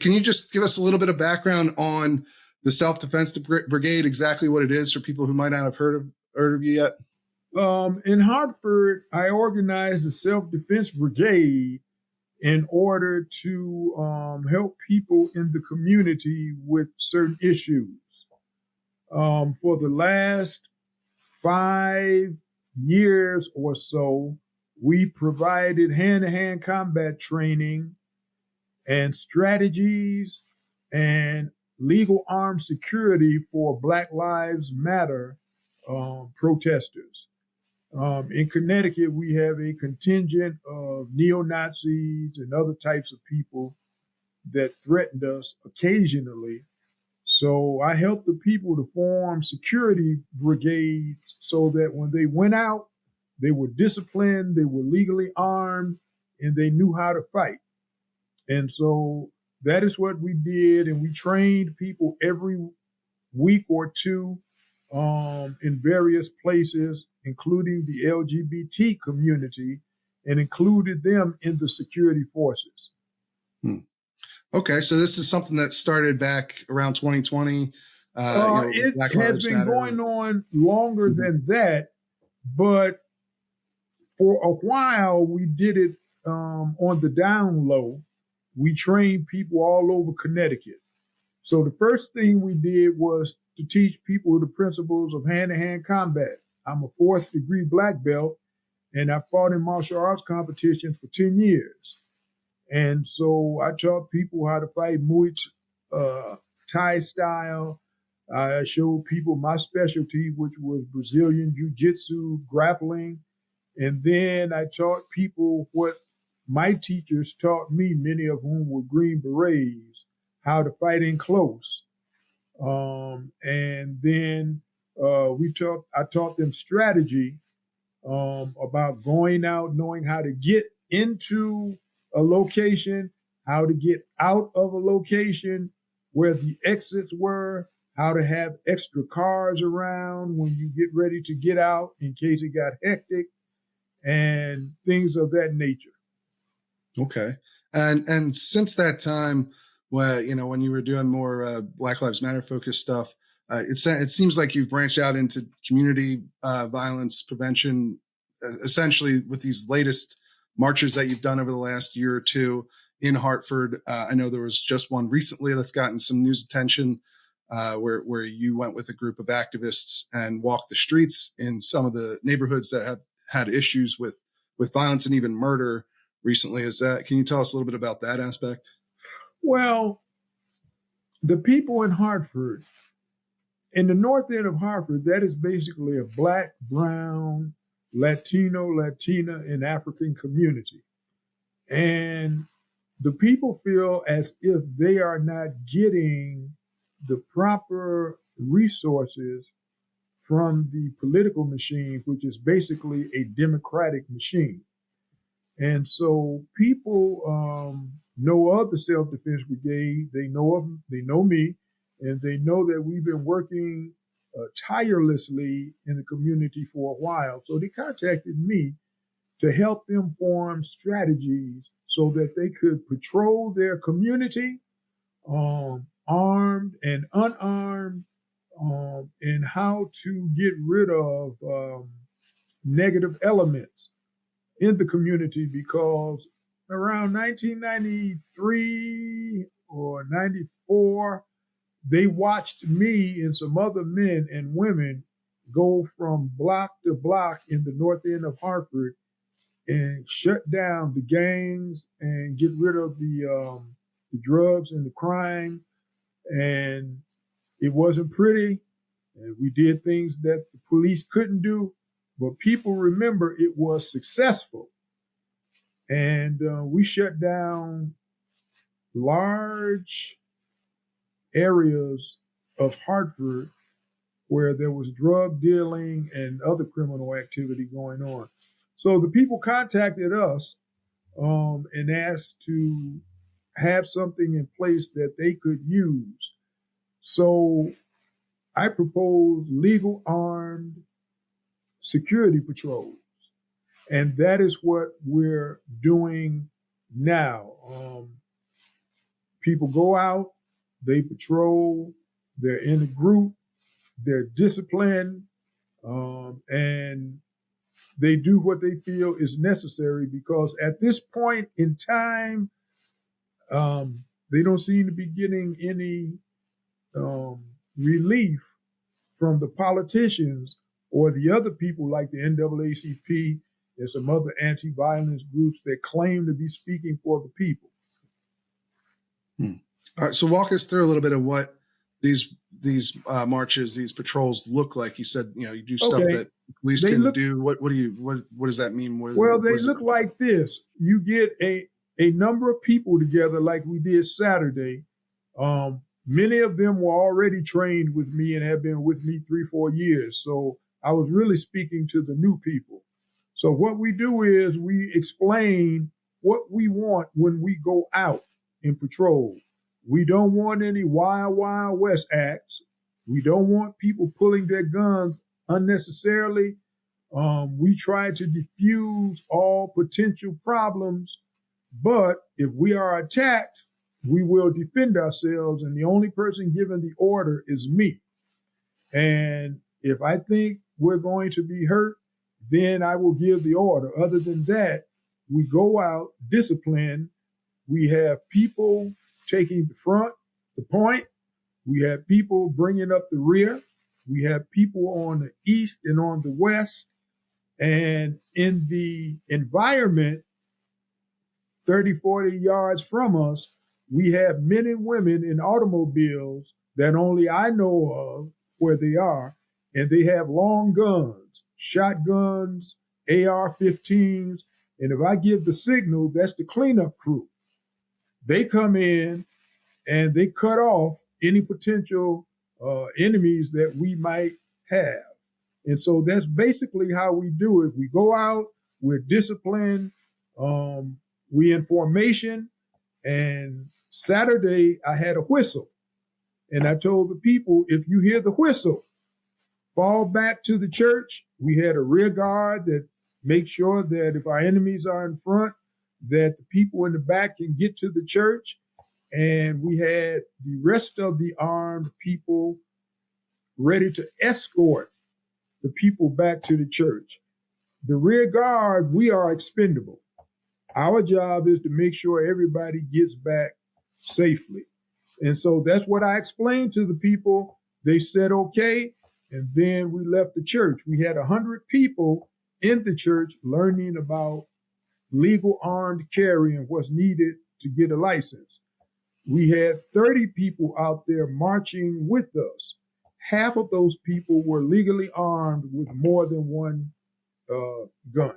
Can you just give us a little bit of background on the Self-Defense Brigade, exactly what it is for people who might not have heard of you yet? In Hartford, I organized the Self-Defense Brigade in order to help people in the community with certain issues. For the last 5 years or so, we provided hand-to-hand combat training and strategies and legal armed security for Black Lives Matter protesters. In Connecticut, we have a contingent of neo-Nazis and other types of people that threatened us occasionally. So I helped the people to form security brigades so that when they went out, they were disciplined, they were legally armed, and they knew how to fight. And so that is what we did. And we trained people every week or two in various places, including the LGBT community, and included them in the security forces. Okay, so this is something that started back around 2020. It has been going on longer than that, but for a while we did it on the down low. We trained people all over Connecticut. So the first thing we did was to teach people the principles of hand-to-hand combat. I'm a 4th degree black belt, and I fought in martial arts competition for 10 years. And so I taught people how to fight Muay Thai style. I showed people my specialty, which was Brazilian Jiu-Jitsu, grappling. And then I taught people what my teachers taught me, many of whom were Green Berets, how to fight in close. And then I taught them strategy about going out, knowing how to get into a location, how to get out of a location, where the exits were, how to have extra cars around when you get ready to get out in case it got hectic, and things of that nature. Okay. And since that time, when you were doing more Black Lives Matter focused stuff, it seems like you've branched out into community violence prevention, essentially with these latest marches that you've done over the last year or two in Hartford. I know there was just one recently that's gotten some news attention where you went with a group of activists and walked the streets in some of the neighborhoods that have had issues with violence and even murder recently. Can you tell us a little bit about that aspect? Well, the people in Hartford, in the north end of Hartford, that is basically a Black, brown, Latino, Latina, and African community. And the people feel as if they are not getting the proper resources from the political machine, which is basically a democratic machine. And so people know of the Self-Defense Brigade. They know me, and they know that we've been working tirelessly in the community for a while. So they contacted me to help them form strategies so that they could patrol their community, armed and unarmed, and how to get rid of negative elements in the community, because around 1993 or 94, they watched me and some other men and women go from block to block in the north end of Hartford and shut down the gangs and get rid of the drugs and the crime. And it wasn't pretty. And we did things that the police couldn't do, but people remember it was successful. And we shut down large areas of Hartford where there was drug dealing and other criminal activity going on. So the people contacted us and asked to have something in place that they could use. So I proposed legal armed security patrols. And that is what we're doing now. People go out, they patrol, they're in a group, they're disciplined, and they do what they feel is necessary, because at this point in time, they don't seem to be getting any relief from the politicians or the other people like the NAACP and some other anti-violence groups that claim to be speaking for the people. All right, so walk us through a little bit of what these marches, these patrols look like. You said, you do stuff that police can do. What does that mean? They look like this. You get a number of people together like we did Saturday. Many of them were already trained with me and have been with me 3-4 years. So I was really speaking to the new people. So what we do is we explain what we want when we go out in patrol. We don't want any Wild Wild West acts. We don't want people pulling their guns unnecessarily. We try to diffuse all potential problems, but if we are attacked, we will defend ourselves, and the only person given the order is me. And if I think we're going to be hurt, then I will give the order. Other than that, we go out disciplined. We have people taking the front, the point. We have people bringing up the rear. We have people on the east and on the west. And in the environment, 30, 40 yards from us, we have men and women in automobiles that only I know of where they are. And they have long guns, shotguns, AR-15s. And if I give the signal, that's the cleanup crew. They come in and they cut off any potential enemies that we might have. And so that's basically how we do it. We go out, we're disciplined, we in formation. And Saturday, I had a whistle. And I told the people, if you hear the whistle, fall back to the church. We had a rear guard that makes sure that if our enemies are in front, that the people in the back can get to the church. And we had the rest of the armed people ready to escort the people back to the church. The rear guard, we are expendable. Our job is to make sure everybody gets back safely. And so that's what I explained to the people. They said, okay. And then we left the church. We had 100 people in the church learning about legal armed carry and what's needed to get a license. We had 30 people out there marching with us. Half of those people were legally armed with more than one gun.